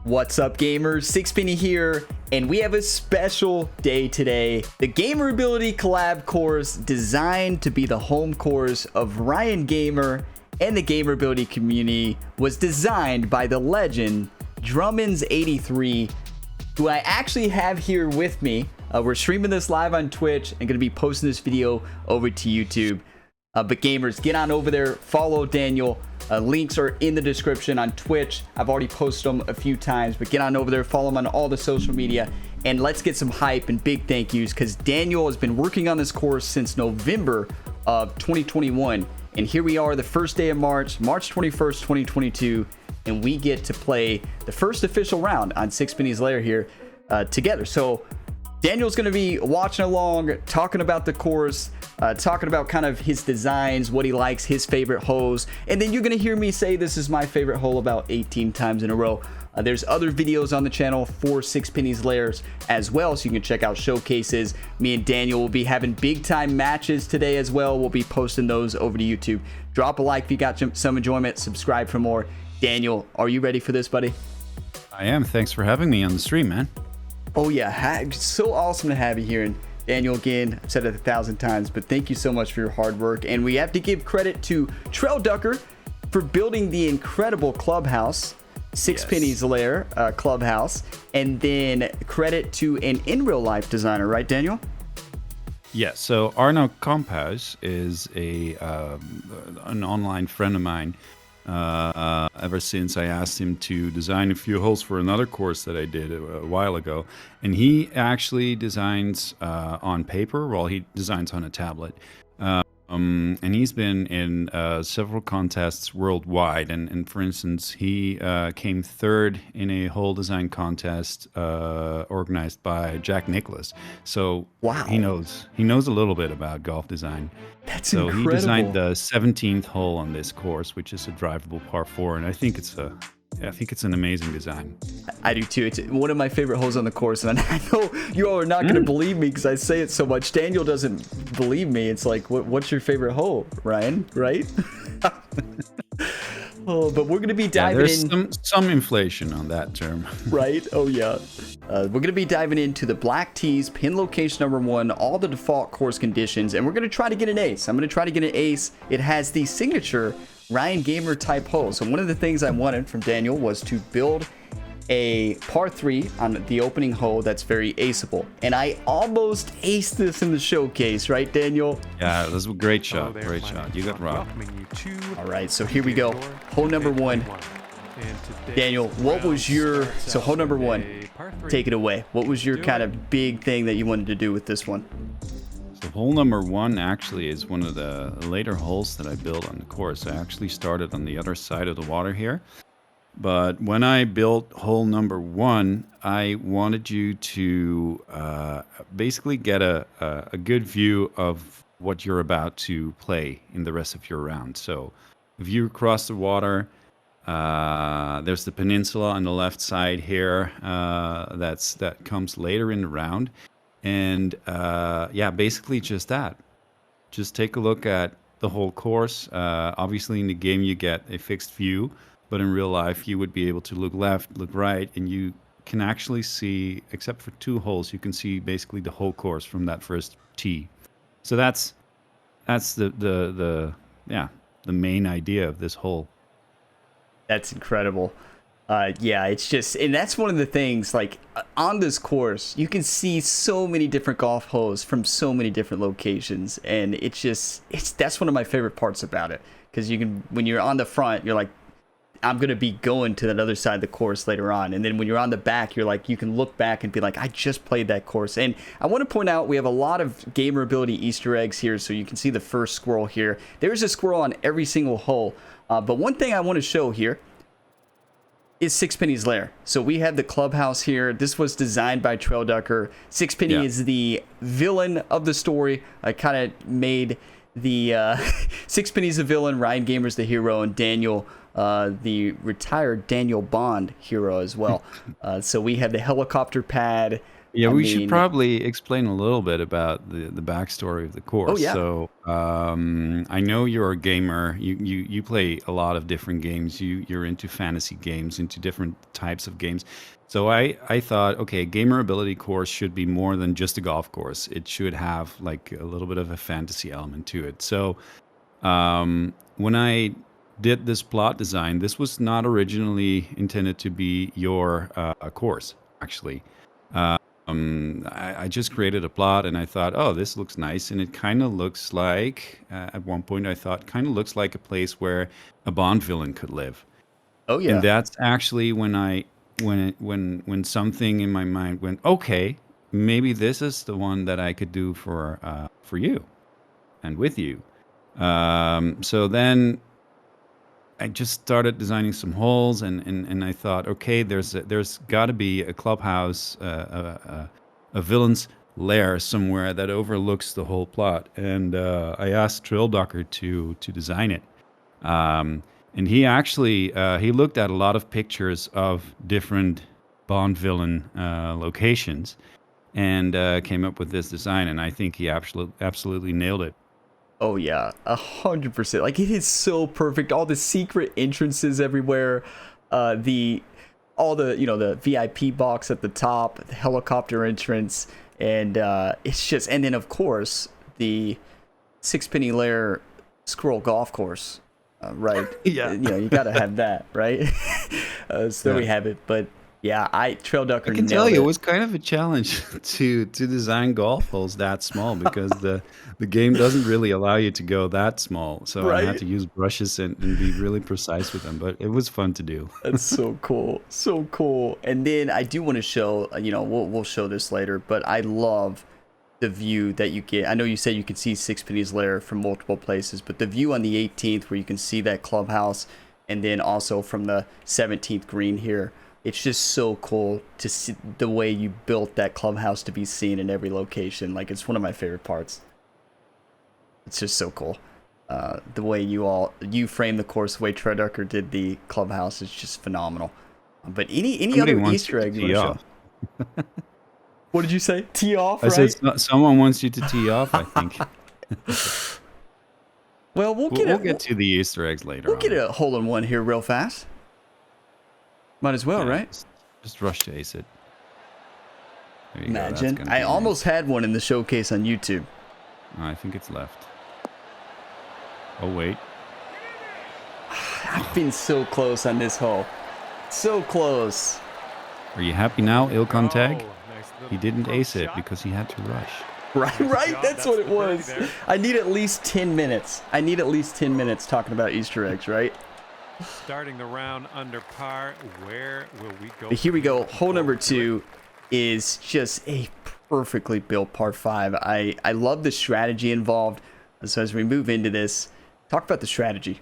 What's up, gamers? Sixpenny here, and we have a special day today. The Gamerability collab course designed to be the home course of Ryan Gamer and the Gamerability community was designed by the legend drommens83, who I actually have here with me. We're streaming this live on Twitch and going to be posting this video over to YouTube. But gamers, get on over there, follow Daniel. Links are in the description on Twitch. I've already posted them a few times, but get on over there, follow him on all the social media, and let's get some hype and big thank yous, because Daniel has been working on this course since November of 2021, and here we are, the first day of March 21st, 2022, and we get to play the first official round on Sixpenny's Lair here together. So Daniel's going to be watching along, talking about the course, talking about kind of his designs, what he likes, his favorite holes, and then you're going to hear me say this is my favorite hole about 18 times in a row. There's other videos on the channel for Sixpenny's Lairs as well, so you can check out showcases. Me and Daniel will be having big time matches today as well. We'll be posting those over to YouTube. Drop a like if you got some enjoyment, subscribe for more. Daniel, are you ready for this, buddy? I am. Thanks for having me on the stream, man. Oh yeah, it's so awesome to have you here. And Daniel, again, I've said it 1,000 times, but thank you so much for your hard work. And we have to give credit to Trail Ducker for building the incredible clubhouse, Sixpenny's Lair clubhouse, and then credit to an in real life designer, right, Daniel? Yeah. So Arno Komphuis is an online friend of mine. Ever since I asked him to design a few holes for another course that I did a while ago. And he actually designs on paper, while he designs on a tablet. And he's been in several contests worldwide. And for instance, he came third in a hole design contest organized by Jack Nicklaus. So wow, he knows a little bit about golf design. That's so incredible. He designed the 17th hole on this course, which is a drivable par 4, and I think it's an amazing design. I do too. It's one of my favorite holes on the course, and I know you all are not going to believe me because I say it so much. Daniel doesn't believe me. It's like, what's your favorite hole, Ryan? Right? Oh, but we're going to be diving in. There's some inflation on that term. Right? Oh, yeah. We're going to be diving into the black tees, pin location number 1, all the default course conditions, and we're going to try to get an ace. I'm going to try to get an ace. It has the signature Ryan Gamer type hole. So one of the things I wanted from Daniel was to build a par 3 on the opening hole that's very aceable. And I almost aced this in the showcase, right, Daniel? Yeah, that was a great shot. Great shot. You got rocked. All right, so here we go. Hole number 1. Daniel, what was your, so hole number 1, take it away. What was your kind of big thing that you wanted to do with this one? So hole number 1 actually is one of the later holes that I built on the course. I actually started on the other side of the water here. But when I built hole number 1, I wanted you to basically get a good view of what you're about to play in the rest of your round. So view across the water. There's the peninsula on the left side here. That comes later in the round. And yeah, basically just that. Just take a look at the whole course. Obviously in the game you get a fixed view, but in real life you would be able to look left, look right, and you can actually see, except for 2 holes, you can see basically the whole course from that first tee. So that's the main idea of this hole. That's incredible. Yeah, it's just, and that's one of the things, like on this course, you can see so many different golf holes from so many different locations. And that's one of my favorite parts about it. Because you can, when you're on the front, you're like, I'm going to be going to that other side of the course later on. And then when you're on the back, you're like, you can look back and be like, I just played that course. And I want to point out, we have a lot of Gamerability Easter eggs here. So you can see the first squirrel here. There's a squirrel on every single hole. But one thing I want to show here is Sixpenny's Lair. So we have the clubhouse here. This was designed by Trail Ducker. Sixpenny is the villain of the story. I kind of made the Sixpenny's the villain, Ryan Gamer's the hero, and Daniel, the retired Daniel Bond hero as well. So we have the helicopter pad. Yeah, I we should mean, probably explain a little bit about the backstory of the oh course. yeah, So, I know you're a gamer. You play a lot of different games. You're into fantasy games, into different types of games. So I thought, okay, gamer ability course should be more than just a golf course. It should have like a little bit of a fantasy element to it. So, when I did this plot design, this was not originally intended to be your course, actually. I just created a plot and I thought, oh, this looks nice. And it kind of looks like, at one point, I thought, kind of looks like a place where a Bond villain could live. oh And yeah, that's actually when something in my mind went, okay, maybe this is the one that I could do for you and with you. So then I just started designing some holes, and I thought, okay, there's got to be a clubhouse, a villain's lair somewhere that overlooks the whole plot. And I asked Trill Docker to design it. And he actually he looked at a lot of pictures of different Bond villain locations and came up with this design. And I think he absolutely nailed it. oh yeah, 100%. Like it is so perfect. All the secret entrances everywhere, the all the the VIP box at the top, the helicopter entrance, and it's just and then of course the Sixpenny Lair Squirrel Golf Course, right? Yeah. You got to have that, right? So there Yeah. we have it. But yeah, Trail I Ducker can tell nailed you it it. was kind of a challenge to design golf holes that small because the game doesn't really allow you to go that small. So I had Right? to use brushes and be really precise with them, but it was fun to do. That's so cool, so cool. And then I do want to show, we'll show this later, but I love the view that you get. I know you said you could see Sixpenny's Lair from multiple places, but the view on the 18th where you can see that clubhouse, and then also from the 17th green here, it's just so cool to see the way you built that clubhouse to be seen in every location. Like it's one of my favorite parts. It's just so cool. The way you framed the course, the way Tredecker did the clubhouse is just phenomenal. But any Somebody other wants you Easter to egg you tee want to show? off. What did you say? Tee off, I said right? someone wants you to tee off, I think. Well, we'll get We'll it. get to the Easter eggs later We'll get on. a hole in one here real fast. Might as well, Yeah, right? just rush to ace it. There you go. That's Imagine. gonna I be almost had one in the showcase on YouTube. nice. I think it's left. Oh wait. I've been so close on this hole. So close. Are you happy now, Ilkon Tag? Nice He little didn't approach ace it shot. because he had to rush. Right, Nice right? job. That's what it the birdie was. there. I need at least 10 minutes. I need at least 10 minutes talking about Easter eggs, right? Starting the round under par. Where will we go? But here we from go. here? Hole number Forward to it. 2 is just a perfectly built par 5. I love the strategy involved. So as we move into this, talk about the strategy.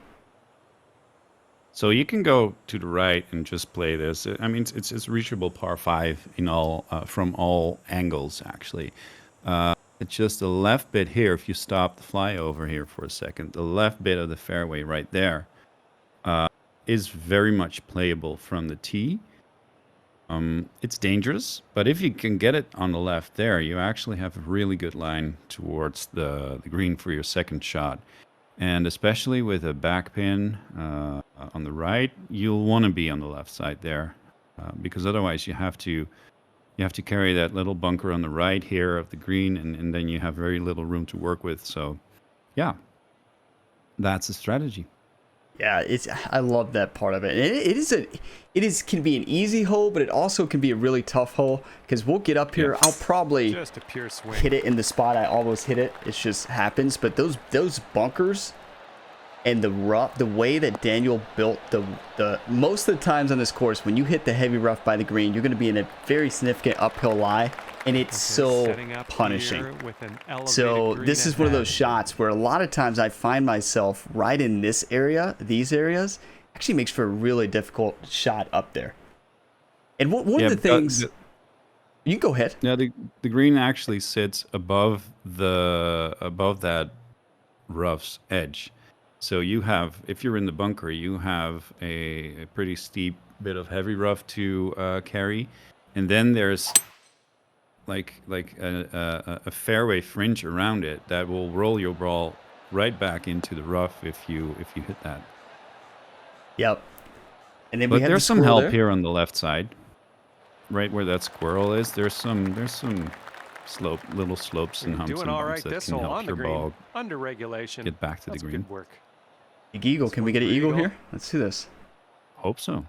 So you can go to the right and just play this. I mean, it's reachable par 5 in all from all angles actually. It's just the left bit here. If you stop the flyover here for a second, the left bit of the fairway right there is very much playable from the tee. It's dangerous, but if you can get it on the left there, you actually have a really good line towards the green for your second shot. And especially with a back pin on the right, you'll want to be on the left side there because otherwise you have to carry that little bunker on the right here of the green, and then you have very little room to work with. So, yeah, that's the strategy. Yeah, I love that part of it. And can be an easy hole, but it also can be a really tough hole because we'll get up here. Yeah. I'll probably Just a pure swing. hit it in the spot I always hit it. It just happens. But those bunkers and the way that Daniel built the most of the times on this course, when you hit the heavy rough by the green, you're going to be in a very significant uphill lie, and it's so Setting up punishing. here with an elevated So green this is one of ahead. those shots where a lot of times I find myself right in this area, these areas, actually makes for a really difficult shot up there. And one of the things, you can go ahead. Yeah, the green actually sits above that rough's edge. So you have, if you're in the bunker, you have a pretty steep bit of heavy rough to carry, and then there's a fairway fringe around it that will roll your ball right back into the rough if you hit that. Yep. And then we But have there's the some squirrel help there. here on the left side, right where that squirrel is. There's some little slopes and You're humps doing and all bumps right that this can hole help on the your green. ball Under regulation. get back to That's the green. good work. Big Eagle. Can we get an Swing for eagle eagle. here? Let's do this. Hope so.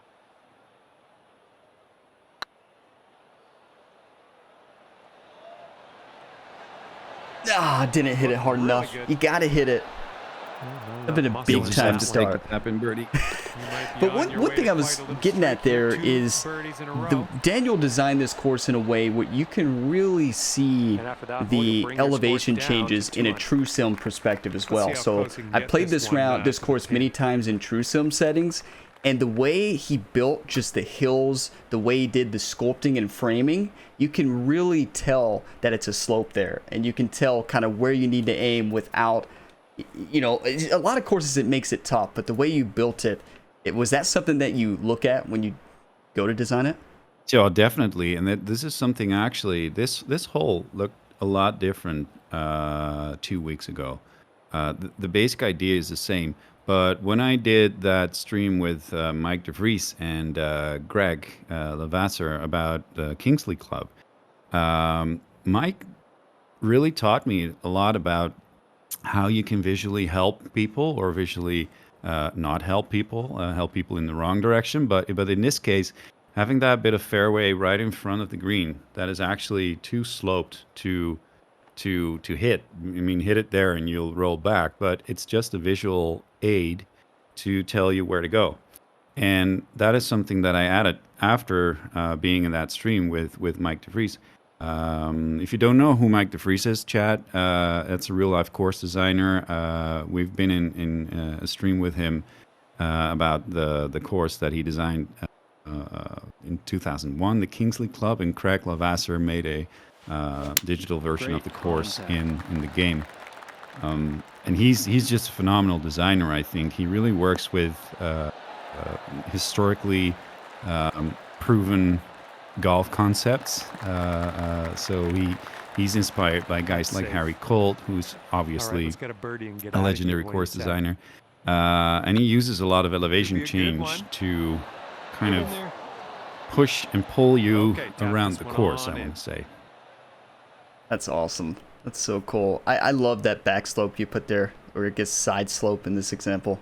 Ah, didn't hit it hard Really enough. good. You got to hit it. That'd been a big time to start. Happen, birdie. But one thing I was getting at there is Daniel designed this course in a way where you can really see the elevation changes in a true sim perspective as well. So I played this course many times in true sim settings, and the way he built just the hills, the way he did the sculpting and framing, you can really tell that it's a slope there, and you can tell kind of where you need to aim without, you know, a lot of courses it makes it tough, but the way you built it, was that something that you look at when you go to design it? Yeah, definitely. And this is something actually, this hole looked a lot different 2 weeks ago. The basic idea is the same. But when I did that stream with Mike DeVries and Greg Levasseur about the Kingsley Club, Mike really taught me a lot about how you can visually help people or visually not help people in the wrong direction. But in this case, having that bit of fairway right in front of the green that is actually too sloped to hit. I mean, hit it there and you'll roll back, but it's just a visual aid to tell you where to go. And that is something that I added after being in that stream with Mike DeVries. If you don't know who Mike DeVries is, Chad, that's a real life course designer. We've been in a stream with him about the course that he designed in 2001, the Kingsley Club, and Craig Levasseur made a digital version of the course in the game. And he's just a phenomenal designer, I think. He really works with historically proven golf concepts. So he's inspired by guys like Harry Colt, who's obviously a legendary course designer. And he uses a lot of elevation change to kind of push and pull you around the course, I want to say. That's awesome. That's so cool. I love that back slope you put there, or I guess side slope in this example.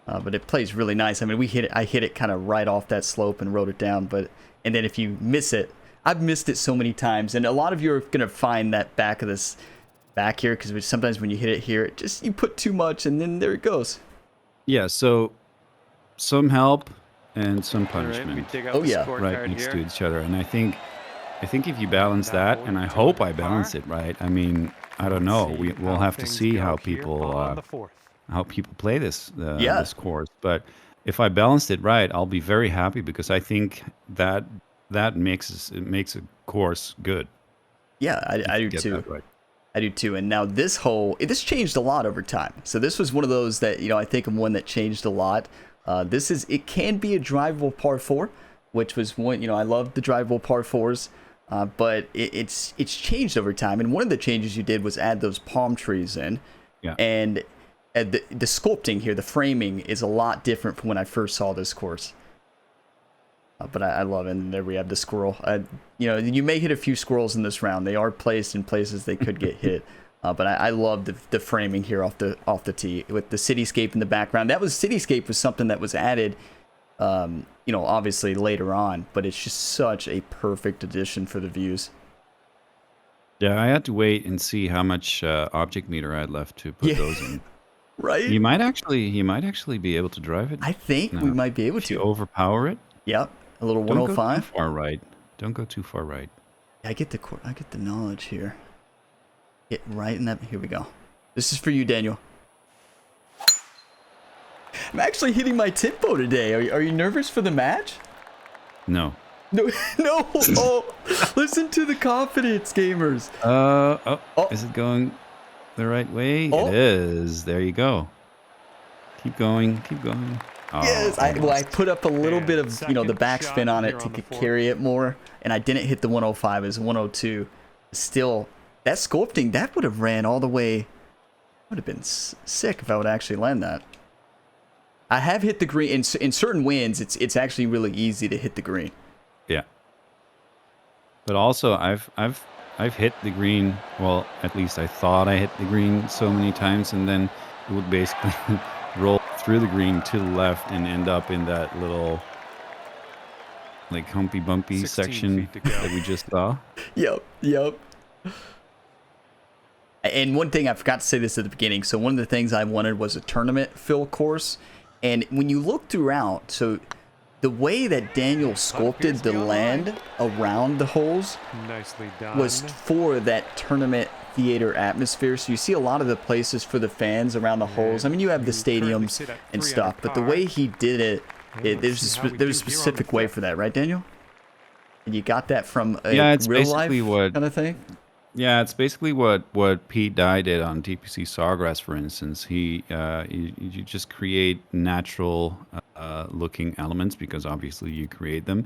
But it plays really nice. I mean, I hit it kind of right off that slope and wrote it down. And then if you miss it, I've missed it so many times. And a lot of you are going to find that back of this back here, because sometimes when you hit it here, you put too much and then there it goes. Yeah, so some help and some punishment. Oh, yeah. Right next to each other. And I think if you balance that, and I hope I balance it right. I mean, I don't know. We'll have to see how people play this course. But if I balanced it right, I'll be very happy, because I think that makes a course good. Yeah, I do too. Right. I do too. And now this hole, this changed a lot over time. So this was one of those that, I think of one that changed a lot. It can be a drivable par 4, which was one, I love the drivable par 4s. But it's changed over time. And one of the changes you did was add those palm trees in. Yeah. And the sculpting here, the framing, is a lot different from when I first saw this course. But I love it. And there we have the squirrel. You may hit a few squirrels in this round. They are placed in places they could get hit. But I love the framing here off the tee with the cityscape in the background. Cityscape was something that was added, obviously later on. But it's just such a perfect addition for the views. Yeah, I had to wait and see how much object meter I had left to put those in. Right. You might actually be able to drive it. I think we might be able to overpower it. Yep. A little 105. Don't go too far right. Don't go too far right. I get the knowledge here. Get right in that. Here we go. This is for you, Daniel. I'm actually hitting my tempo today. Are you nervous for the match? No. No. Oh, listen to the confidence, gamers. Is it going the right way? Oh. It is. There you go. Keep going. Oh, yes, I put up a little bit of the backspin on it to carry it more, and I didn't hit the 105 as 102. Still, that sculpting, that would have ran all the way. Would have been sick if I would actually land that. I have hit the green in certain winds. It's actually really easy to hit the green. Yeah. But also, I've hit the green. Well, at least I thought I hit the green so many times, and then it would basically roll through the green to the left and end up in that little like humpy bumpy 16 section feet to go. that we just saw. Yep. And one thing I forgot to say this at the beginning. So one of the things I wanted was a tournament fill course. And when you look throughout, so the way that Daniel sculpted the land around the holes Nicely done. was for that tournament theater atmosphere. So you see a lot of the places for the fans around the holes. I mean, you have the stadiums and stuff, but the way he did it, there's a specific way for that, right, Daniel? And you got that from a it's real life basically what kind of thing? Yeah, it's basically what Pete Dye did on TPC Sawgrass, for instance. You just create natural looking elements because obviously you create them,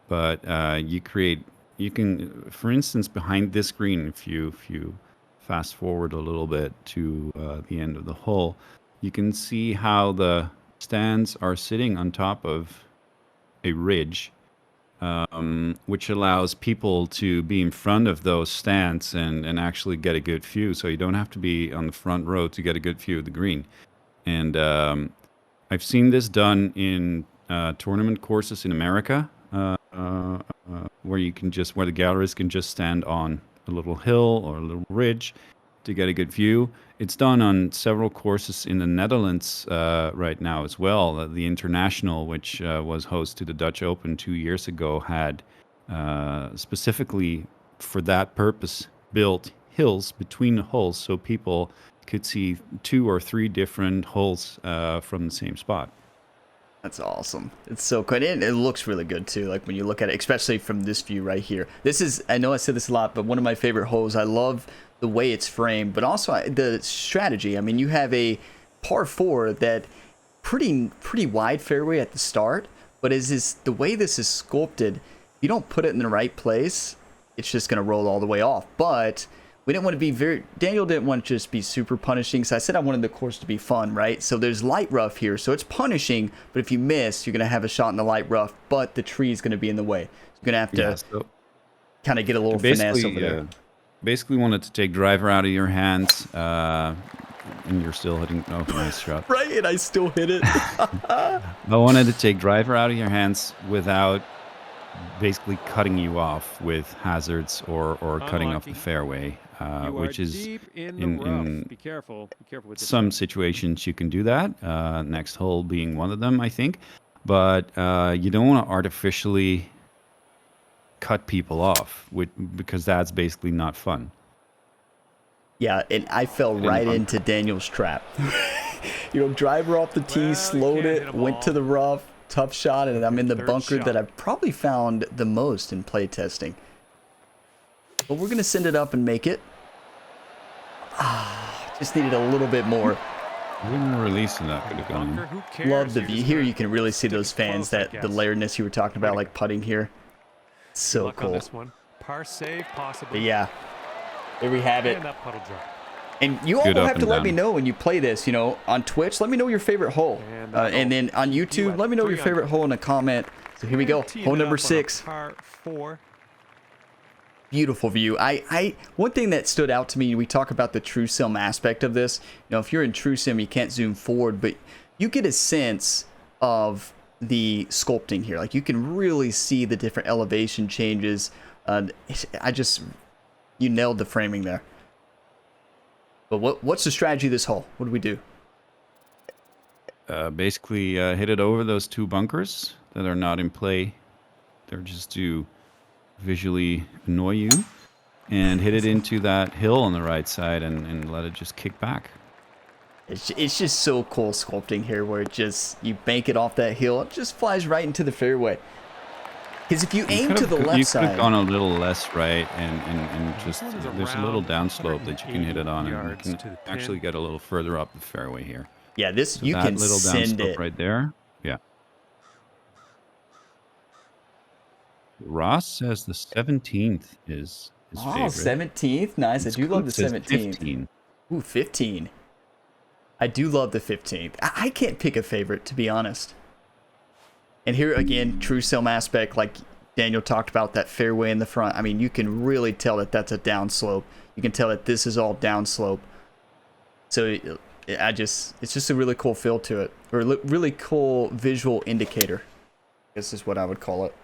but you can, for instance, behind this green, if you fast forward a little bit to the end of the hole, you can see how the stands are sitting on top of a ridge. Which allows people to be in front of those stands and actually get a good view. So you don't have to be on the front row to get a good view of the green. And I've seen this done in tournament courses in America, where the galleries can just stand on a little hill or a little ridge to get a good view. It's done on several courses in the Netherlands right now as well. The International, which was host to the Dutch Open 2 years ago, had specifically for that purpose built hills between the holes so people could see 2 or 3 different holes from the same spot. That's awesome. It's so good. And it looks really good too. Like when you look at it, especially from this view right here. This is, I know I said this a lot, but one of my favorite holes. I love the way it's framed, but also the strategy. I mean, you have a par 4 that pretty wide fairway at the start, but the way this is sculpted, if you don't put it in the right place, it's just going to roll all the way off. But we didn't want to be Daniel didn't want to just be super punishing. So I said I wanted the course to be fun, right? So there's light rough here. So it's punishing, but if you miss, you're going to have a shot in the light rough, but the tree is going to be in the way. So you're going to have to kind of get a little finesse over there. Basically wanted to take driver out of your hands, and you're still hitting. Oh, nice shot. Right, and I still hit it. I wanted to take driver out of your hands without basically cutting you off with hazards or cutting off the fairway, which is in be careful with some situations you can do that. Next hole being one of them, I think. But you don't want to artificially cut people off because that's basically not fun. Yeah, and I fell right into Daniel's trap. Driver off the tee, slowed it, went to the rough, tough shot, and I'm in the bunker that I've probably found the most in play testing. But we're going to send it up and make it. Just needed a little bit more. Wouldn't releasing that could have gone. Love the view. Here you can really see those fans, the layerness you were talking about, like putting here. So cool. This one. Par save possible. But yeah, there we have it. And that puddle drop. And you all have to let me know when you play this, on Twitch. Let me know your favorite hole. And then on YouTube, let me know your favorite hole in a comment. So here we go. Hole number 6. Par 4. Beautiful view. One thing that stood out to me, we talk about the true sim aspect of this. If you're in true sim, you can't zoom forward, but you get a sense of the sculpting here. Like you can really see the different elevation changes. You nailed the framing there. But what's the strategy of this hole? What do we do? Basically hit it over those 2 bunkers that are not in play. They're just to visually annoy you, and hit it into that hill on the right side and let it just kick back. It's just so cool sculpting here where you bank it off that hill, it just flies right into the fairway. Because if you aim to the left side... You could have gone a little less right and just... There's a little downslope that you can hit it on, and you can actually get a little further up the fairway here. Yeah, so you can little send downslope it. right there. Yeah. Ross says the 17th is his Oh, favorite. 17th. Nice. I do love the 17th. 15. Ooh, 15. I do love the 15th. I can't pick a favorite, to be honest. And here again, true sim aspect, like Daniel talked about, that fairway in the front. I mean, you can really tell that that's a downslope. You can tell that this is all downslope. So it's just a really cool feel to it, or a really cool visual indicator. This is what I would call it.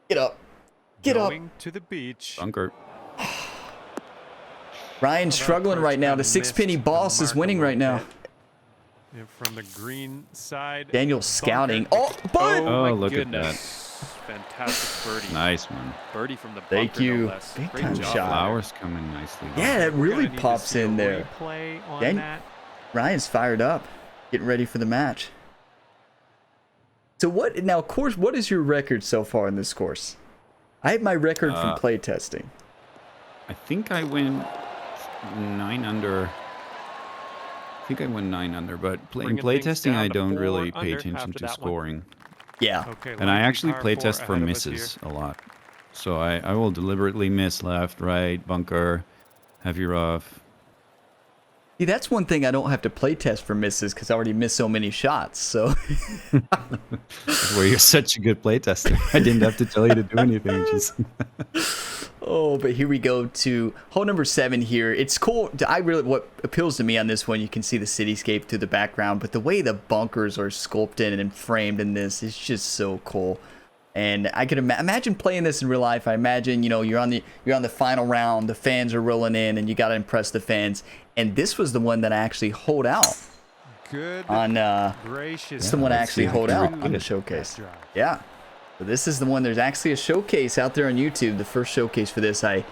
Get up. Get up. Going to the beach. Bunker. Ryan's struggling right now. The Sixpenny boss is winning right now. And from the green side. Daniel's scouting. bunker. Oh, but Oh, my look at goodness. Fantastic birdie. Nice one. Birdie from the bunker. Thank you. No less. Big Great time job. shot. Flowers coming nicely. yeah, that We're really gonna need to pops see a in there. replay on Dan- that. Ryan's fired up, getting ready for the match. So what now, course? What is your record so far in this course? I have my record from play testing. I think I went 9 under. I think I went 9 under, but in Bringing play things testing, down I to don't 4 really pay under attention after to that one. scoring. Yeah. Okay, And I lengthy actually par play four test for ahead of us misses here. a lot. So I will deliberately miss left, right, bunker, heavy rough. See, that's one thing I don't have to play test for misses because I already missed so many shots. So That's where you're such a good play tester. I didn't have to tell you to do anything. Just oh, but here we go to hole number 7 here. It's cool. What appeals to me on this one, you can see the cityscape through the background, but the way the bunkers are sculpted and framed in this is just so cool. And I could imagine playing this in real life. I imagine, you're on the final round, the fans are rolling in, and you got to impress the fans. And this was the one that I actually hold out Good. on. Gracious. It's the one I actually hold out on the That showcase. drive. Yeah. So this is the one. There's actually a showcase out there on YouTube. The first showcase for this, I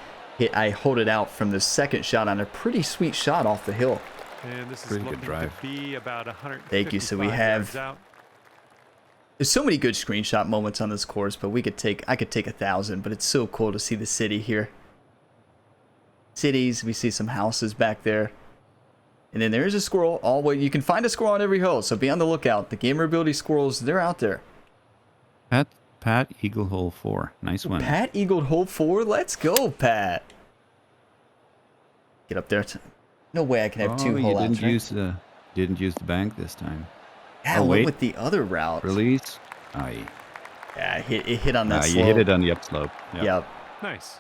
hold it out from the second shot on a pretty sweet shot off the hill. And this is Pretty good looking drive. to be about 100. Thank you. So we have- out. There's so many good screenshot moments on this course, but I could take 1,000. But it's so cool to see the city here. Cities. We see some houses back there. And then there's a squirrel. You can find a squirrel on every hole, so be on the lookout. The gamer ability squirrels, they're out there. Pat Eagle hole 4. Nice one. Pat eagled hole 4. Let's go, Pat. Get up there. No way I can have 2 you hole didn't outs. Right? didn't use the bank this time. Yeah, I oh, went wait. with the other route. Release. Aye. Yeah, it hit on that slope. You hit it on the upslope. Yep. Yep. Nice.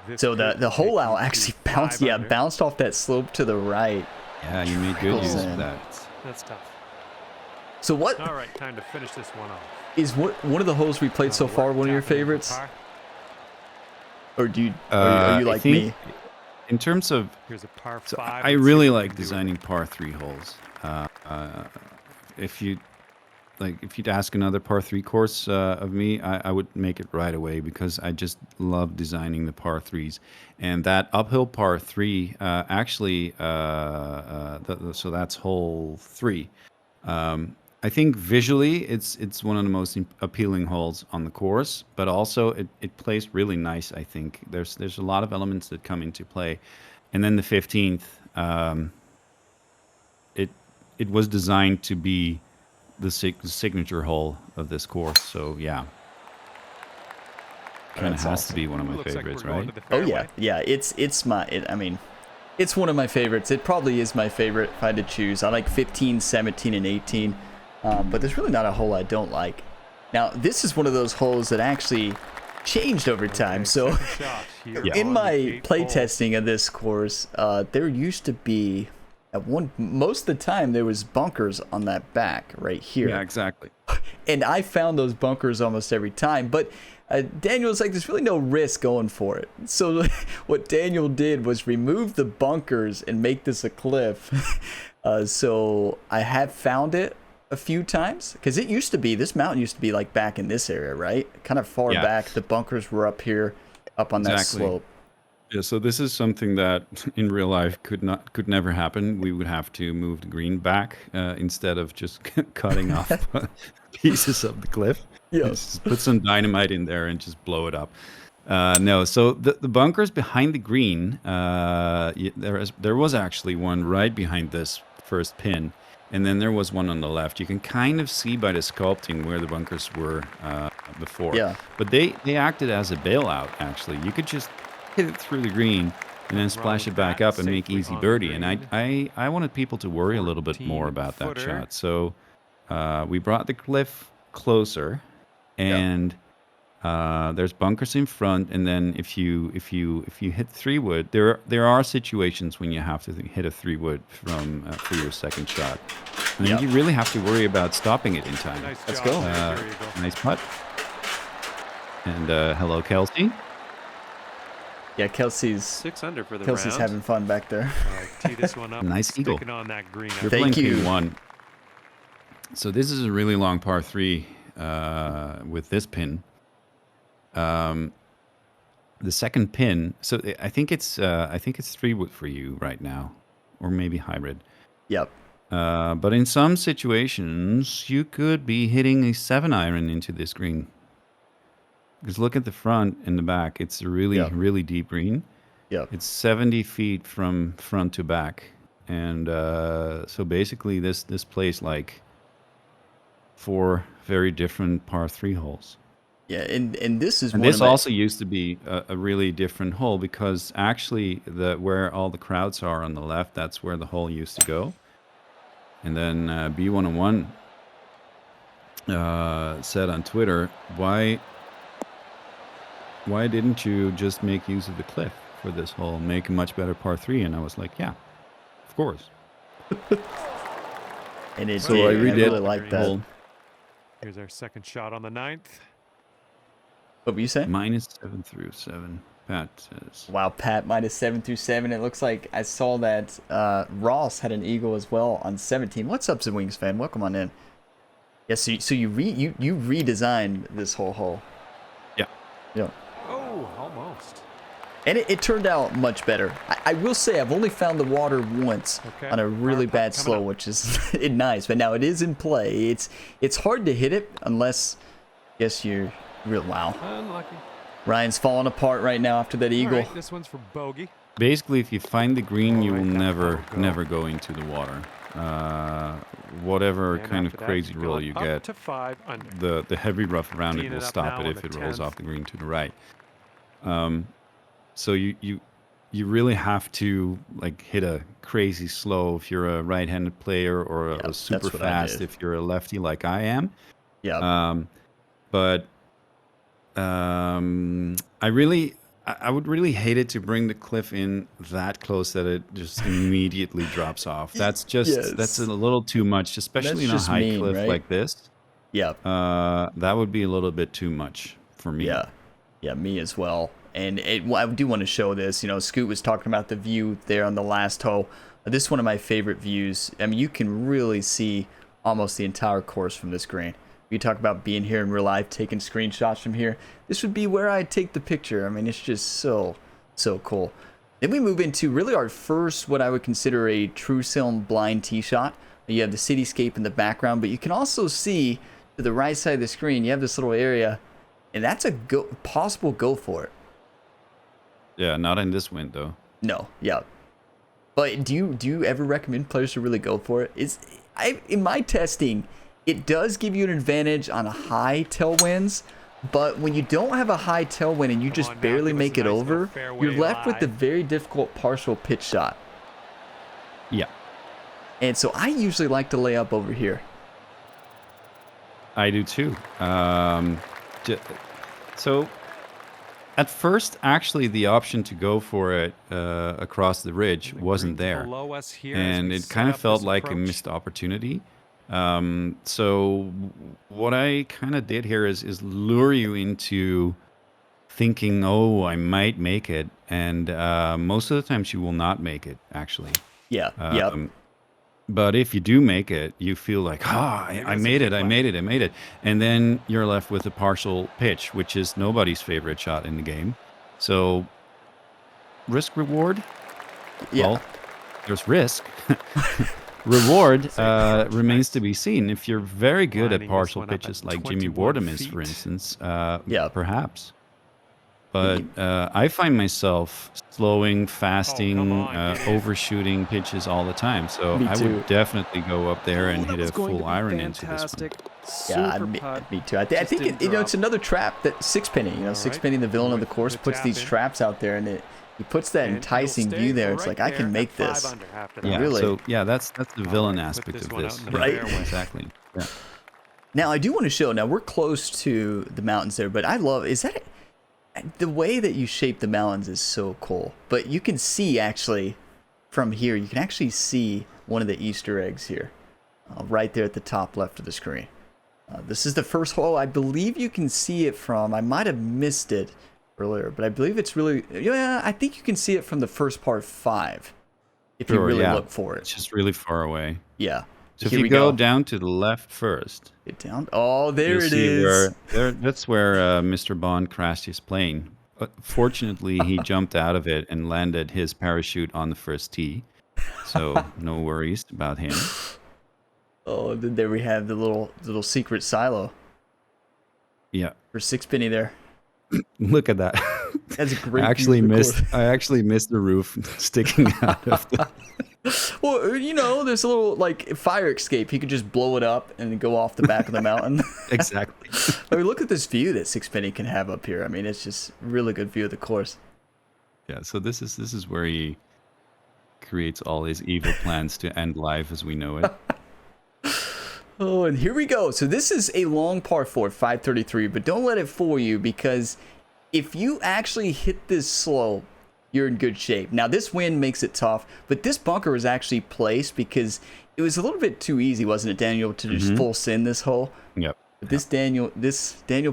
This So could the hole take out you to actually 5 under. bounced off that slope to the right. Yeah, you made good use Trickles in. of that. That's tough. So what All right, time to finish this one off. is one of the holes we played so far one of your favorites? Or do you are you I like think me? In terms of, Here's a par 5. so I Let's see really what we like can do with designing it. par 3 holes. If you'd ask another par 3 course of me, I would make it right away because I just love designing the par 3s. And that uphill par 3, so that's hole 3. I think visually it's one of the most appealing holes on the course, but also it plays really nice. I think there's a lot of elements that come into play, and then the 15th, it was designed to be the signature hole of this course. So yeah, kind of That's has awesome. to be one of my Looks like favorites, we're going right? to the Oh fairway. yeah. It's it's one of my favorites. It probably is my favorite if I had to choose. I like 15, 17, and 18. But there's really not a hole I don't like. Now, this is one of those holes that actually changed over time. Okay, So second shot here in on the my 8th play hole. testing of this course, there used to be most of the time there was bunkers on that back right here. Yeah, exactly. And I found those bunkers almost every time. But Daniel's like, there's really no risk going for it. So what Daniel did was remove the bunkers and make this a cliff. So I have found it a few times because this mountain used to be like back in this area, right? Kind of far Yeah. back. The bunkers were up here, up on that Exactly. slope. Yeah, so this is something that in real life could never happen. We would have to move the green back instead of just cutting off pieces of the cliff. Yeah. Just put some dynamite in there and just blow it up. No, so the bunkers behind the green, there was actually one right behind this first pin, and then there was one on the left. You can kind of see by the sculpting where the bunkers were before. Yeah. But they acted as a bailout, actually. You could just hit it through the green and then splash it back up and make easy birdie. And I wanted people to worry a little bit more about that shot. So we brought the cliff closer, and there's bunkers in front. And then if you hit 3-wood, there are situations when you have to hit a 3-wood from for your second shot. And then you really have to worry about stopping it in time. Let's go. Nice putt. And hello, Kelsey. Yeah, Kelsey's 6 under for the Kelsey's round. having fun back there. Tee this one up. Nice eagle. Sticking on that green. You're Thank playing you. pin 1. So this is a really long par 3 with this pin. The second pin. So I think it's 3-wood for you right now, or maybe hybrid. Yep. But in some situations, you could be hitting a 7-iron into this green. Because look at the front and the back. It's a really deep green. Yep. It's 70 feet from front to back. And so basically this plays like 4 very different par 3 holes. Yeah, and this is And one this of my, also used to be a really different hole, because actually where all the crowds are on the left, that's where the hole used to go. And then B101 said on Twitter, why didn't you just make use of the cliff for this hole, make a much better par 3? And I was like, yeah, of course. and it So did. I redid really like that. hole. Here's our second shot on the 9th. What were you saying? -7 through 7. Pat says. Wow, Pat, -7 through 7. It looks like I saw that Ross had an eagle as well on 17. What's up, Zed Wings fan? Welcome on in. Yeah, so you redesigned this whole hole. Yeah. Yeah. Oh, almost. And it turned out much better. I will say I've only found the water once on a really Power putt bad coming slow, up. which is nice. But now it is in play. It's hard to hit it unless, yes, you're real. Wow. Unlucky. Ryan's falling apart right now after that All eagle. right, this one's for bogey. Basically, if you find the green, you will Alright, that never will go. go into the water. Whatever And kind of after that, crazy you've roll gone you up get, to 5 under. the heavy rough around it Teeing will it up stop now it on if the it rolls 10th. off the green to the right. So you really have to like hit a crazy slow if you're a right-handed player, or Yep, a super that's what I fast did. if you're a lefty like I am. Yeah. But I would really hate it to bring the cliff in that close that it just immediately drops off. That's just that's a little too much, especially in a just high mean, cliff right? like this. Yeah. That would be a little bit too much for me. Yeah, me as well. And I do want to show this. You know, Scoot was talking about the view there on the last hole. This is one of my favorite views. I mean, you can really see almost the entire course from this green. You talk about being here in real life, taking screenshots from here. This would be where I'd take the picture. I mean, it's just so cool. Then we move into really our first, what I would consider a true film blind tee shot. You have the cityscape in the background, but you can also see to the right side of the screen, you have this little area, and that's a possible go for it. Yeah, not in this wind though. No, yeah. But do you ever recommend players to really go for it? In my testing, it does give you an advantage on a high tailwinds, but when you don't have a high tailwind and you just on now, barely give us make a it nice little over, fairway you're left with lie. the very difficult partial pitch shot. Yeah, And so I usually like to lay up over here. I do too. So at first, actually, the option to go for it across the ridge wasn't there. Below us here as And we it set kind of up felt this like a approach. missed opportunity. So what I kind of did here is lure you into thinking, oh, I might make it. And most of the times you will not make it, actually. Yeah, yep. But if you do make it, you feel like, I made it. And then you're left with a partial pitch, which is nobody's favorite shot in the game. So risk reward? Yeah. Well, there's risk. Reward remains to be seen. If you're very good at Lining this partial one up at pitches like Jimmy 21 Wardham is, for feet. instance, Yeah. perhaps. But I find myself slowing, fasting, on, dude. overshooting pitches all the time. So Me I too. would definitely go up there and that hit was a going to full be iron into this one. fantastic. Yeah, Super putt. me too. I Just think didn't you know, drop. it's another trap that Sixpenny. You know, All right. Sixpenny, the villain of the With course, the puts tap these in. traps out there, and he puts that And enticing you'll view stay there. It's right like I there can at make 5 this. under after Yeah, that. Really? so yeah, that's the villain right, put aspect this of one out this. in the Yeah, fairway. exactly. Yeah. Now I do want to show. Now we're close to the mountains there, but I love the way that you shape the mountains is so cool. But you can see actually from here, you can actually see one of the Easter eggs here, right there at the top left of the screen. This is the first hole. I believe you can see it from. I might have missed it earlier, but I believe it's really. Yeah, I think you can see it from the first part 5, if you Sure, really yeah. look for It's it. just really far away. Yeah. So if Here you we go down to the left first, Get down. Oh, there you'll it see is. that's where Mr. Bond crashed his plane. But fortunately, he jumped out of it and landed his parachute on the first tee. So no worries about him. Oh, then there we have the little secret silo Yeah, for Sixpenny there. look at that. That's a great. I actually view of the missed. course. I actually missed the roof sticking out of the. Well, you know, there's a little like fire escape. He could just blow it up and go off the back of the mountain. Exactly. I mean, look at this view that Sixpenny can have up here. I mean, it's just really good view of the course. Yeah. So this is where he creates all his evil plans to end life as we know it. Oh, and here we go. So this is a long par 4, 533, but don't let it fool you, because if you actually hit this slope, you're in good shape. Now this wind makes it tough, but this bunker was actually placed because it was a little bit too easy, wasn't it, Daniel, to just full send this hole? Yep. But this Daniel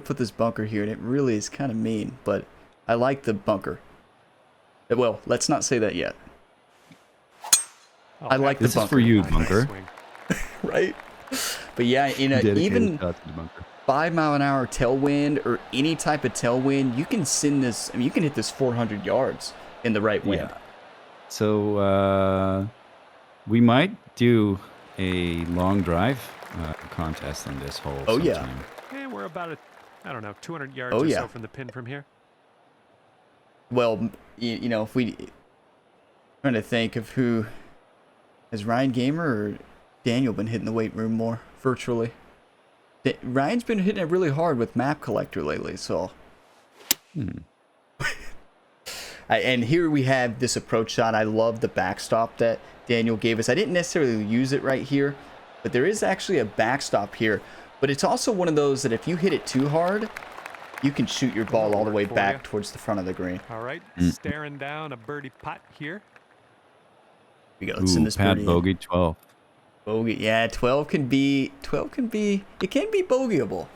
put this bunker here, and it really is kind of mean, but I like the bunker. Well, let's not say that yet. I like the This is bunker. for you, Nice bunker. swing. Right? But yeah, you know, Dedicated even shot to the bunker. 5-mile-an-hour tailwind or any type of tailwind, you can send this. I mean, you can hit this 400 yards in the right wind. Yeah. So we might do a long drive contest on this hole. Oh, yeah. sometime. Yeah, we're about I don't know, 200 yards Oh, or yeah. so from the pin from here. Well, you know, if we trying to think of who has Ryan Gamer or Daniel been hitting the weight room more virtually. Ryan's been hitting it really hard with Map Collector lately, so. And here we have this approach shot. I love the backstop that Daniel gave us. I didn't necessarily use it right here, but there is actually a backstop here. But it's also one of those that if you hit it too hard, you can shoot your ball all the way For back you. towards the front of the green. All right, staring down a birdie putt here. Here we go. Let's send this Pat birdie in. bogey 12. Bogey. Yeah, 12 can be bogeyable.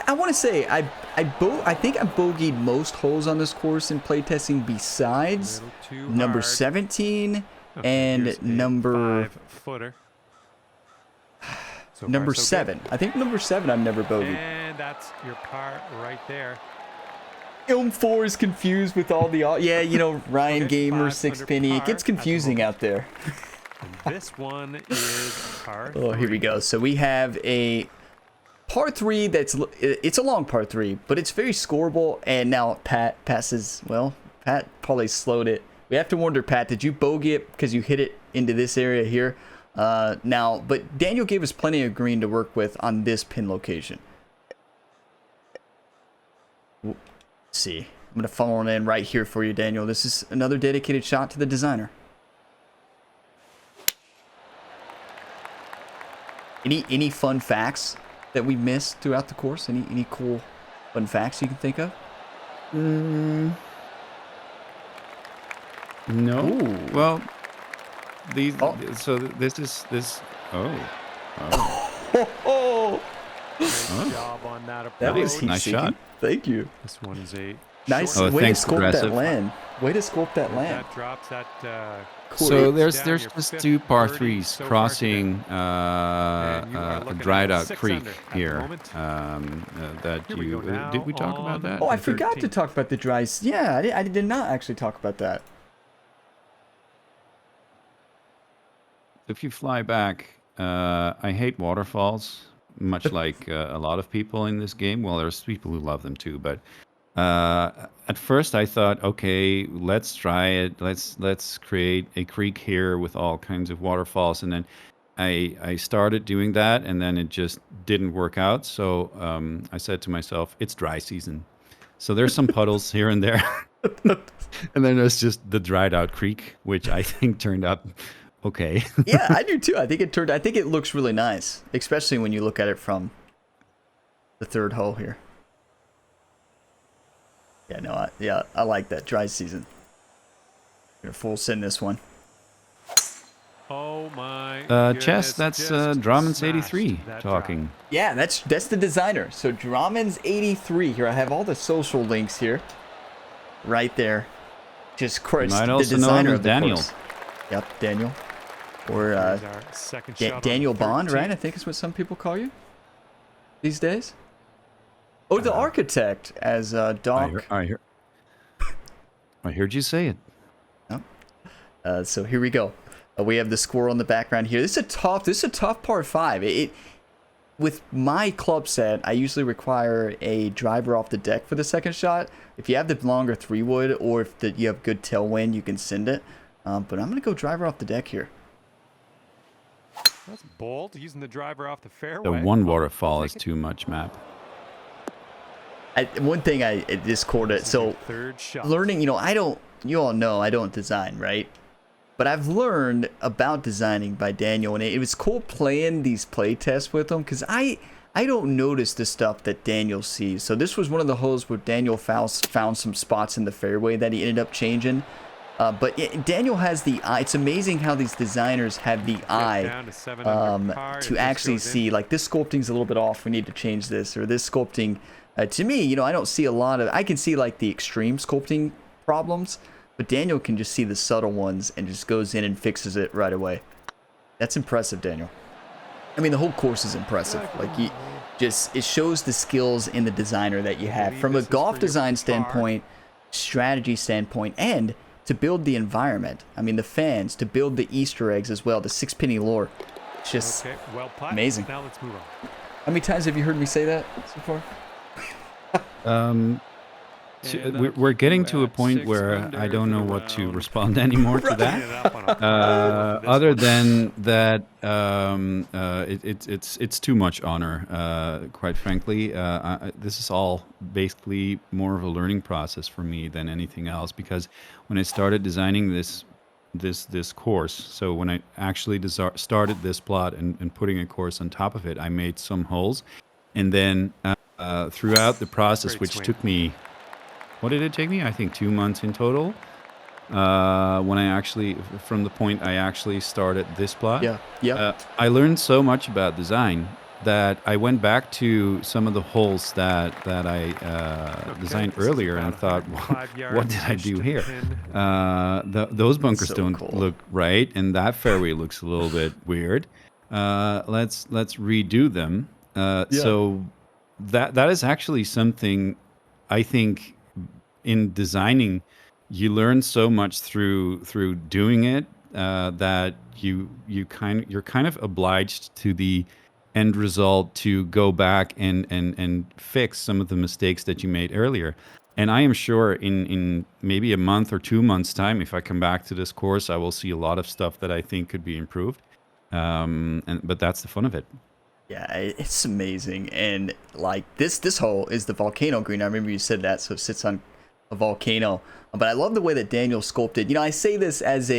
I want to say I think I bogeyed most holes on this course in playtesting besides Little too number hard. 17 Okay, and here's a number 5-footer. So number far, so good. 7. I think number 7 I've never bogeyed. And that's your par right there. Ilm 4 is confused with all the yeah, you know, Ryan Okay, Gamer, 5 Sixpenny. under It gets par at the confusing moment. out there. And this one is par. Oh, here we 3. go. So we have a par 3 it's a long par 3, but it's very scoreable. And now Pat passes. Well, Pat probably slowed it. We have to wonder, Pat, did you bogey it because you hit it into this area here? Now, but Daniel gave us plenty of green to work with on this pin location. Let's see. I'm going to funnel it in right here for you, Daniel. This is another dedicated shot to the designer. Any fun facts that we missed throughout the course? Any cool fun facts you can think of? No. Ooh. Well, these. Oh. So this. Oh. Oh, Great job on that approach. that was Nice heat-seeking. shot. Thank you. This one is a Nice short Oh, way to thanks, sculpt Progressive. that land. Way to sculpt that land. That drops that. Cool. So there's down there's your just fifth 2 par birdie 3s so far crossing And you are a looking dried at out 6 creek under at the here. moment. That Here we you go now did we talk on about that? Oh, I the forgot to 13th. talk about the dry. Yeah, I did not actually talk about that. If you fly back, I hate waterfalls, much like a lot of people in this game. Well, there's people who love them too, but At first, I thought, okay, let's try it. Let's create a creek here with all kinds of waterfalls, and then I started doing that, and then it just didn't work out. So I said to myself, it's dry season, so there's some puddles here and there, and then there's just the dried out creek, which I think turned out okay. Yeah, I do too. I think it looks really nice, especially when you look at it from the third hole here. Yeah, no, I like that dry season. Gonna full send this one. Oh my Chess, goodness, that's just drommens83 smashed that talking. drive. Yeah, that's the designer. So drommens83 here. I have all the social links here, right there. Just course, might the also know designer him of as the Daniel. course. Yep, Daniel, or Here's our second shot on Daniel Bond, 13. right? I think is what some people call you these days. Oh, the architect as Doc. I heard you say it. So here we go. We have the score on the background here. This is a tough par 5. With my club set, I usually require a driver off the deck for the second shot. If you have the longer 3-wood, or if you have good tailwind, you can send it. But I'm gonna go driver off the deck here. That's bold, using the driver off the The fairway. one waterfall is too much, map. One thing I this quarter, so Third shot. learning, you all know I don't design, right? But I've learned about designing by Daniel, and it was cool playing these play tests with him, because I don't notice the stuff that Daniel sees. So this was one of the holes where Daniel found some spots in the fairway that he ended up changing. But Daniel has the eye. It's amazing how these designers have the eye Down to 7 under par, it to just actually goes in. see, like, this sculpting's a little bit off, we need to change this, or this sculpting. To me, I don't see a lot of, I can see like the extreme sculpting problems, but Daniel can just see the subtle ones and just goes in and fixes it right away. That's impressive, Daniel. I mean, the whole course is impressive. Like, it shows the skills in the designer that you have from a golf design standpoint, strategy standpoint, and to build the environment. I mean, the fans, to build the Easter eggs as well, the Sixpenny lore. It's just Okay, well put. amazing. Now let's move on. How many times have you heard me say that so far? And We're getting two to a at point 6 where under I don't for know the what to round. respond anymore to Clean that. it up on a par for this Other one. than that, it's too much honor. Quite frankly, this is all basically more of a learning process for me than anything else. Because when I started designing this course, so when I actually started this plot and putting a course on top of it, I made some holes, and then throughout the process, Great which swing. took me, what did it take me? I think 2 months in total. When I actually, from the point I actually started this plot, I learned so much about design that I went back to some of the holes that I designed this is earlier, and I about thought, 105 what did I yards do to here? pin. Those bunkers So don't cool. look right, and that fairway looks a little bit weird. Let's redo them. So that is actually something I think in designing. You learn so much through doing it that you're kind of obliged to the end result to go back and fix some of the mistakes that you made earlier. And I am sure in maybe a month or 2 months time, if I come back to this course, I will see a lot of stuff that I think could be improved. But that's the fun of it. Yeah, it's amazing. And like this hole is the Volcano Green. I remember you said that, so it sits on a volcano. But I love the way that Daniel sculpted. I say this as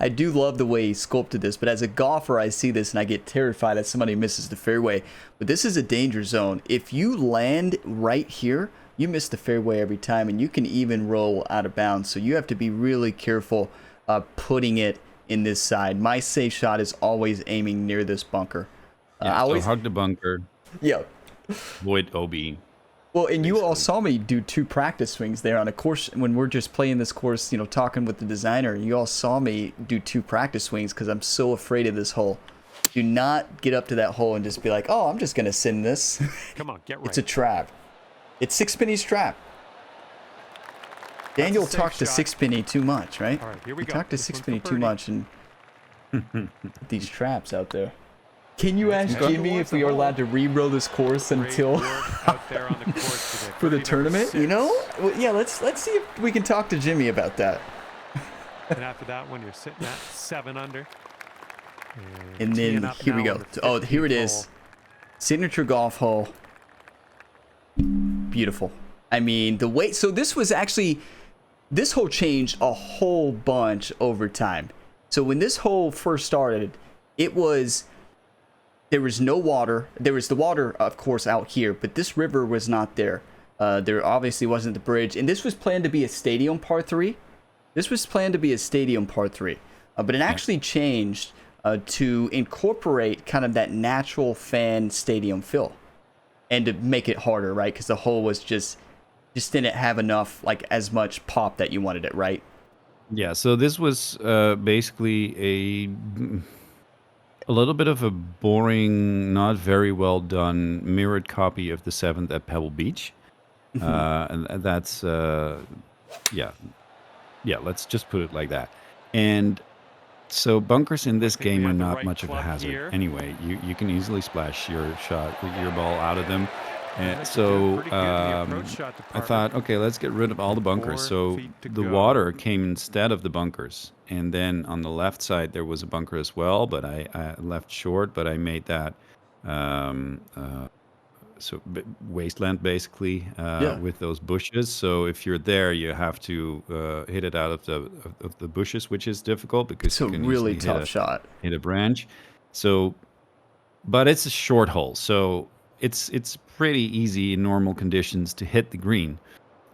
I do love the way he sculpted this, but as a golfer, I see this and I get terrified that somebody misses the fairway. But this is a danger zone. If you land right here, you miss the fairway every time, and you can even roll out of bounds. So you have to be really careful putting it in this side. My safe shot is always aiming near this bunker. Yeah, so hug the bunker, Yeah. avoid OB. Well, and you all saw me do 2 practice swings there on a course when we're just playing this course, talking with the designer. You all saw me do 2 practice swings because I'm so afraid of this hole. Do not get up to that hole and just be like, oh, I'm just going to send this. Come on, get right. It's a trap. It's Sixpenny's trap. Daniel safe talked to shot. Sixpenny too much, right? All right, here we He go. talked to This one's for Sixpenny too birdie. much and put these traps out there. Can you ask Jimmy if we are allowed to re-roll this course until for the tournament? You know? Well, yeah, let's see if we can talk to Jimmy about that. And after that one, you're sitting at 7 under. And then here we go. Oh, here it is. Signature golf hole. Beautiful. I mean, the way, so this was actually, this hole changed a whole bunch over time. So when this hole first started, there was no water. There was the water, of course, out here, but this river was not there. There obviously wasn't the bridge, and this was planned to be a stadium par 3. This was planned to be a stadium par 3, but it actually changed to incorporate kind of that natural fan stadium feel, and to make it harder, right? Because the hole was just didn't have enough, like, as much pop that you wanted it, right? Yeah, so this was basically a little bit of a boring, not very well done mirrored copy of the 7th at Pebble Beach. And that's, yeah, let's just put it like that. And so bunkers in this game are not much of a hazard. Anyway, you can easily splash your ball out of them. And so I thought, okay, let's get rid of all the bunkers. So the water came instead of the bunkers. And then on the left side, there was a bunker as well, but I left short, but I made that wasteland basically with those bushes. So if you're there, you have to hit it out of the bushes, which is difficult because it's a really tough shot. Hit a branch. So, but it's a short hole, so it's pretty easy in normal conditions to hit the green.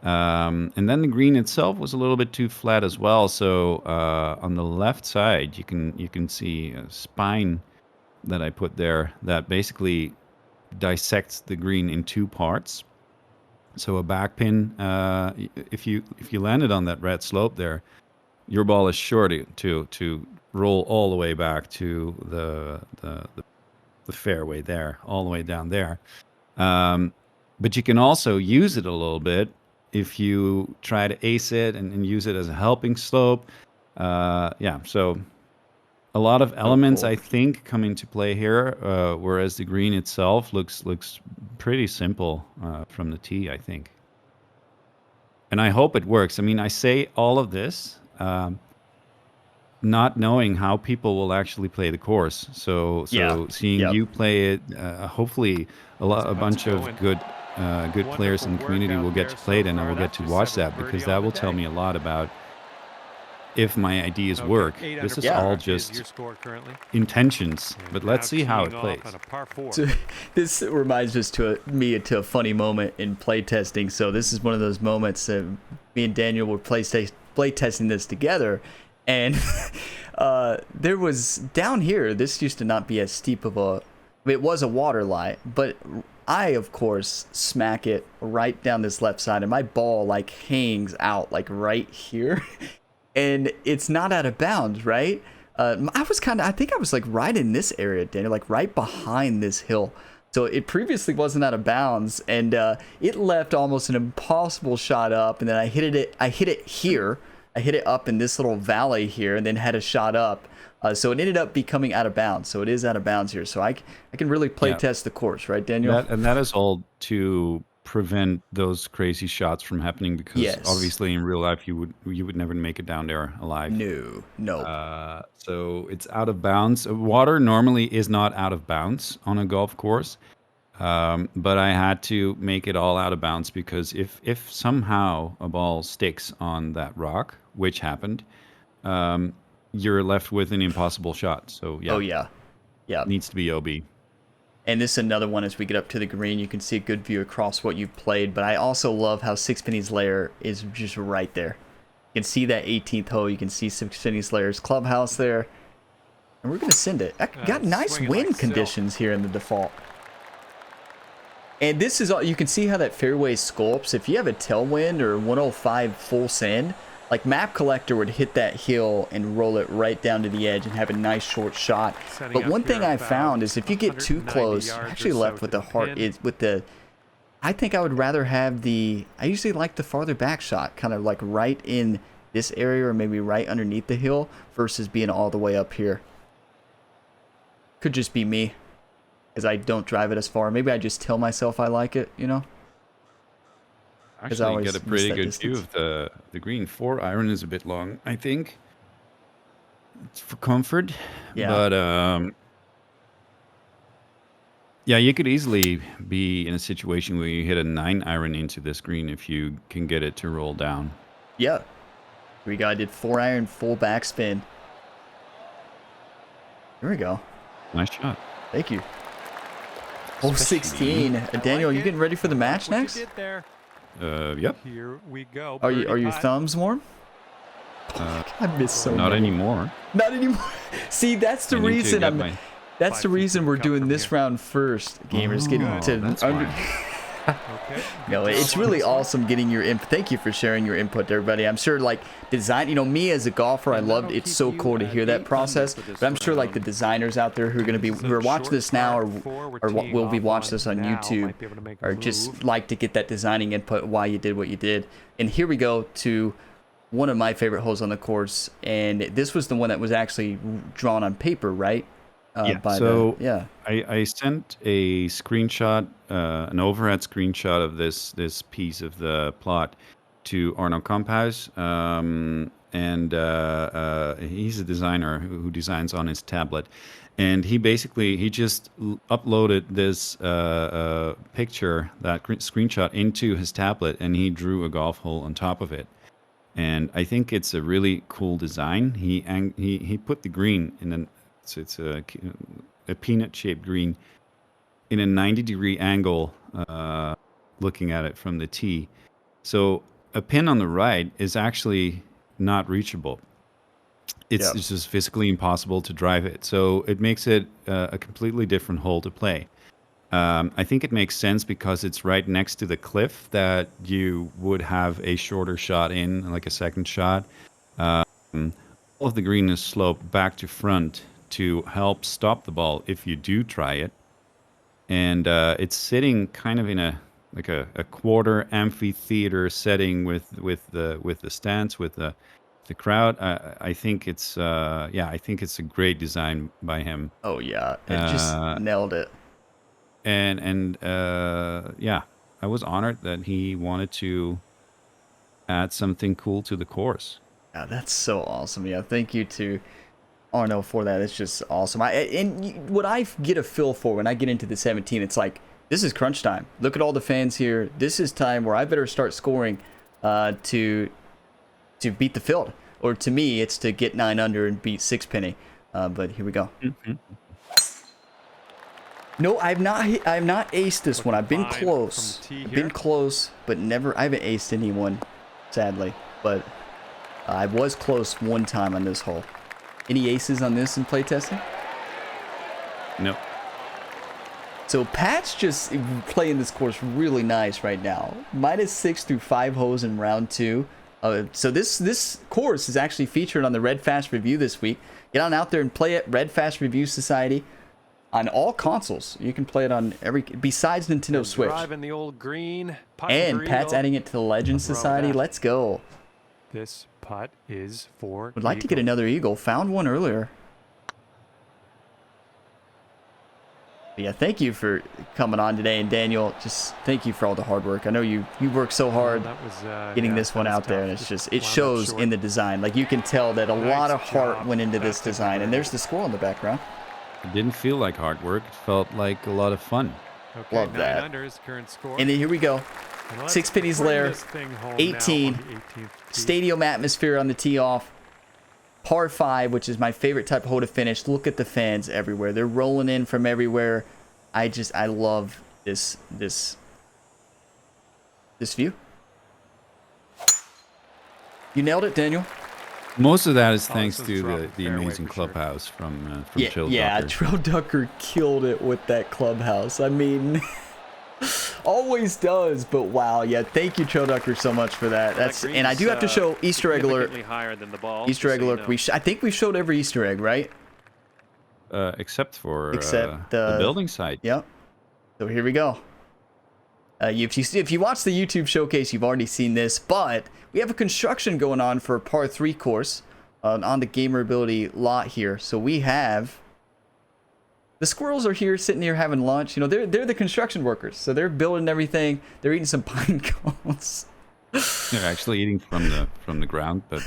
And then the green itself was a little bit too flat as well. So on the left side, you can see a spine that I put there that basically dissects the green in 2 parts. So a back pin, if you landed on that red slope there, your ball is sure to roll all the way back to the fairway there, all the way down there. But you can also use it a little bit if you try to ace it and use it as a helping slope. So a lot of elements, I think, come into play here, whereas the green itself looks pretty simple from the tee, I think. And I hope it works. I mean, I say all of this not knowing how people will actually play the course. So seeing you play it, hopefully a bunch of good players in the community will get to play it, and I will get to watch that, because that will tell me a lot about if my ideas work. This is all just intentions, but let's see how it plays. So, this reminds us to a funny moment in playtesting. So this is one of those moments that me and Daniel were playtesting this together, and there was down here, this used to not be as steep of a, it was a water lie, but I, of course, smack it right down this left side, and my ball like hangs out like right here. And it's not out of bounds, right? I think I was like right in this area, Daniel, like right behind this hill. So it previously wasn't out of bounds, and it left almost an impossible shot up. And then I hit it here. I hit it up in this little valley here, and then had a shot up. So it ended up becoming out of bounds. So it is out of bounds here. So I can really play test the course, right, Daniel? That is all to prevent those crazy shots from happening, because obviously in real life you would never make it down there alive. No. So it's out of bounds. Water normally is not out of bounds on a golf course, but I had to make it all out of bounds, because if somehow a ball sticks on that rock, which happened, you're left with an impossible shot. So it needs to be OB. And this is another one. As we get up to the green, you can see a good view across what you've played. But I also love how Sixpenny's Lair is just right there. You can see that 18th hole. You can see Sixpenny's Lair's clubhouse there. And we're going to send it. Got nice wind conditions here in the default. And this is all, you can see how that fairway sculpts. If you have a tailwind or 105 full send, like Map Collector would hit that hill and roll it right down to the edge and have a nice short shot. But one thing I found is if you get too close, you're actually left with the heart. I think I would rather have I usually like the farther back shot, kind of like right in this area or maybe right underneath the hill versus being all the way up here. Could just be me. because I don't drive it as far. Maybe I just tell myself I like it, you know? Actually, you get a pretty good view of the green. 4-iron is a bit long, I think. It's for comfort. Yeah. But yeah, you could easily be in a situation where you hit a 9-iron into this green if you can get it to roll down. Yeah. We got did 4-iron full backspin. Here we go. Nice shot. Thank you. Hole 16. Daniel, you getting ready for the match next? Yep. Here we go. Are your thumbs warm? I miss so Not many. anymore. Not anymore. See, that's the reason I'm. That's the reason we're doing this round first. Gamers getting to under. No, it's really awesome getting your input. Thank you for sharing your input, everybody. I'm sure, like, design. You know, me as a golfer, I loved. It's so cool to hear that process. But I'm sure, like, the designers out there who are going to be who are watching this now, or will be watching this on YouTube, or just like to get that designing input why you did what you did. And here we go to one of my favorite holes on the course, and this was the one that was actually drawn on paper, right? I sent a screenshot, an overhead screenshot of this piece of the plot to Arno Kamphuis, and he's a designer who designs on his tablet, and he just uploaded this picture, that screenshot, into his tablet, and he drew a golf hole on top of it. And I think it's a really cool design. He put the green in an it's a peanut-shaped green in a 90-degree angle, looking at it from the tee. So a pin on the right is actually not reachable. It's just physically impossible to drive it. So it makes it a completely different hole to play. I think it makes sense because it's right next to the cliff that you would have a shorter shot in, like a second shot. All of the green is sloped back to front to help stop the ball if you do try it. And it's sitting kind of in a quarter amphitheater setting with the stance, with the crowd. I think it's I think it's a great design by him. Oh yeah, it just nailed it. And I was honored that he wanted to add something cool to the course. Yeah, that's so awesome. Yeah, thank you to Arno for that. It's just awesome. What I get a feel for when I get into the 17, it's like, this is crunch time. Look at all the fans here. This is time where I better start scoring to beat the field. Or to me, it's to get 9 under and beat Sixpenny. But here we go. Mm-hmm. No, I've not aced this one. I've been close. I've been close, but never. I haven't aced anyone, sadly. But I was close one time on this hole. Any aces on this in playtesting? No. So Pat's just playing this course really nice right now. -6 through 5 holes in round 2. So this course is actually featured on the Red Fast Review this week. Get on out there and play it. Red Fast Review Society on all consoles. You can play it on besides Nintendo Switch. Driving the old green. And Pat's adding it to the Legends Society. Let's go. This putt is for Would like to get another eagle. Found one earlier. But yeah, thank you for coming on today. And Daniel, just thank you for all the hard work. I know you worked so hard getting this one out there, and it's just, it shows in the design. Like, you can tell that a lot of heart went into this design. And there's the squirrel in the background. It didn't feel like hard work. It felt like a lot of fun. Okay, love that. Current score. And then here we go. Sixpenny's Lair, 18. Stadium atmosphere on the tee off. Par 5, which is my favorite type of hole to finish. Look at the fans everywhere. They're rolling in from everywhere. I love this view. You nailed it, Daniel. Most of that is thanks to the amazing clubhouse from Chill Ducker. Yeah, Trill Ducker killed it with that clubhouse. I mean, always does, but wow. Yeah, thank you, Trill Ducker, so much for that. And I do have to show Easter egg alert. Easter egg alert. I think we showed every Easter egg, right? Except the building site. Yep. So here we go. If you watch the YouTube showcase, you've already seen this, but we have a construction going on for a par 3 course on the Gamer Ability lot here. So we have The squirrels are here, sitting here having lunch. You know, they're the construction workers, so they're building everything. They're eating some pine cones. They're actually eating from the ground, but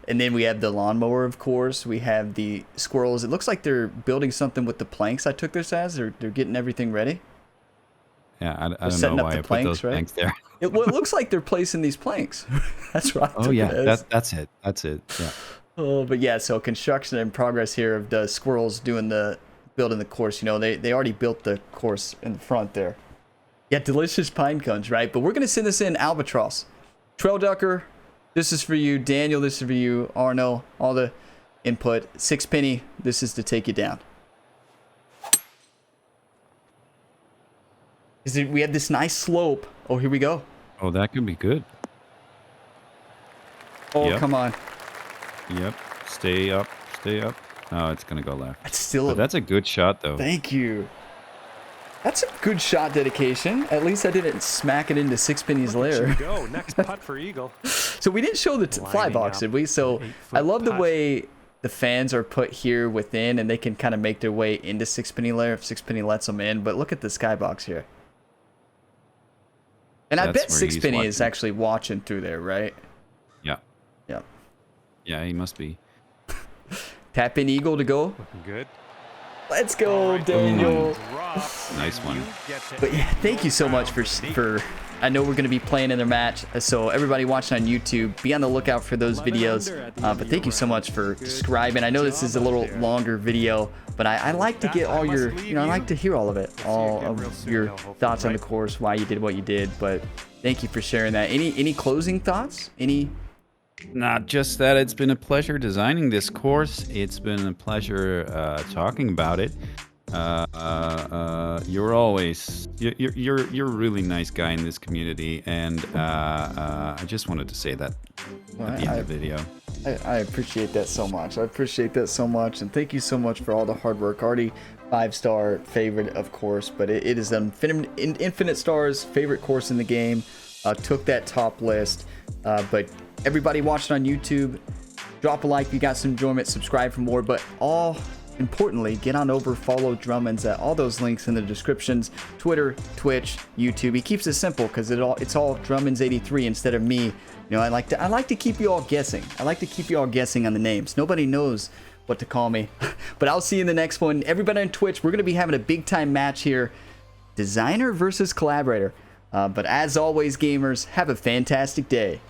And then we have the lawnmower, of course. We have the squirrels. It looks like they're building something with the planks I took this as. They're getting everything ready. yeah, I don't setting know up why the I put planks, those right? planks there. It looks like they're placing these planks. That's right. Oh yeah, that's it. That's it. Yeah. Oh, but yeah, so construction in progress here of the squirrels building the course. You know, they already built the course in the front there. Yeah, delicious pine cones, right? But we're gonna send this in Albatross. Trail Ducker, this is for you. Daniel, this is for you. Arno, all the input. Sixpenny, this is to take you down. We have this nice slope. Oh, here we go. Oh, that could be good. Oh, Yep. come on. Yep. Stay up. Stay up. Oh, it's gonna go left. That's still But that's a good shot, though. Thank you. That's a good shot dedication. At least I didn't smack it into Sixpenny's Lair. Go. Next putt for Eagle. So we didn't show the fly Lining box, up did we? So an 8-foot I love the putt. way the fans are put here within, and they can kind of make their way into Sixpenny Lair if Sixpenny lets them in. But look at the skybox here. And I That's bet where he's Sixpenny is watching. actually watching through there, right? Yeah. Yeah. Yeah, he must be. Tap in Eagle to go. Looking good. Let's go, All right, Daniel. drop. Nice one. You get to But yeah, thank you so Eagle much bound for I know we're going to be playing in their match, so everybody watching on YouTube, be on the lookout for those 11 videos. under at the But end of thank your you so round. much for Good subscribing. I know this is a little job out there. longer video, but I like to That get I all must your, leave you know, I you. like to hear all of it, see you all again real of soon, your though, hopefully, thoughts on the right? course, why you did what you did. But thank you for sharing that. Any closing thoughts? Any? Not just that, it's been a pleasure designing this course. It's been a pleasure talking about it. You're always you're a really nice guy in this community, and I just wanted to say that Well, at the end of the video. I appreciate that so much. I appreciate that so much, and thank you so much for all the hard work. Already 5-star favorite, of course, but it is an infinite stars favorite course in the game. Took that top list, but everybody watching on YouTube, drop a like if you got some enjoyment, subscribe for more, but all importantly, get on over, follow Drommens at all those links in the descriptions, Twitter, Twitch, YouTube. He keeps it simple because it's all Drommens83 instead of me. You know, I like to keep you all guessing. I like to keep you all guessing on the names. Nobody knows what to call me. But I'll see you in the next one. Everybody on Twitch, we're going to be having a big time match here. Designer versus collaborator. But as always, gamers, have a fantastic day.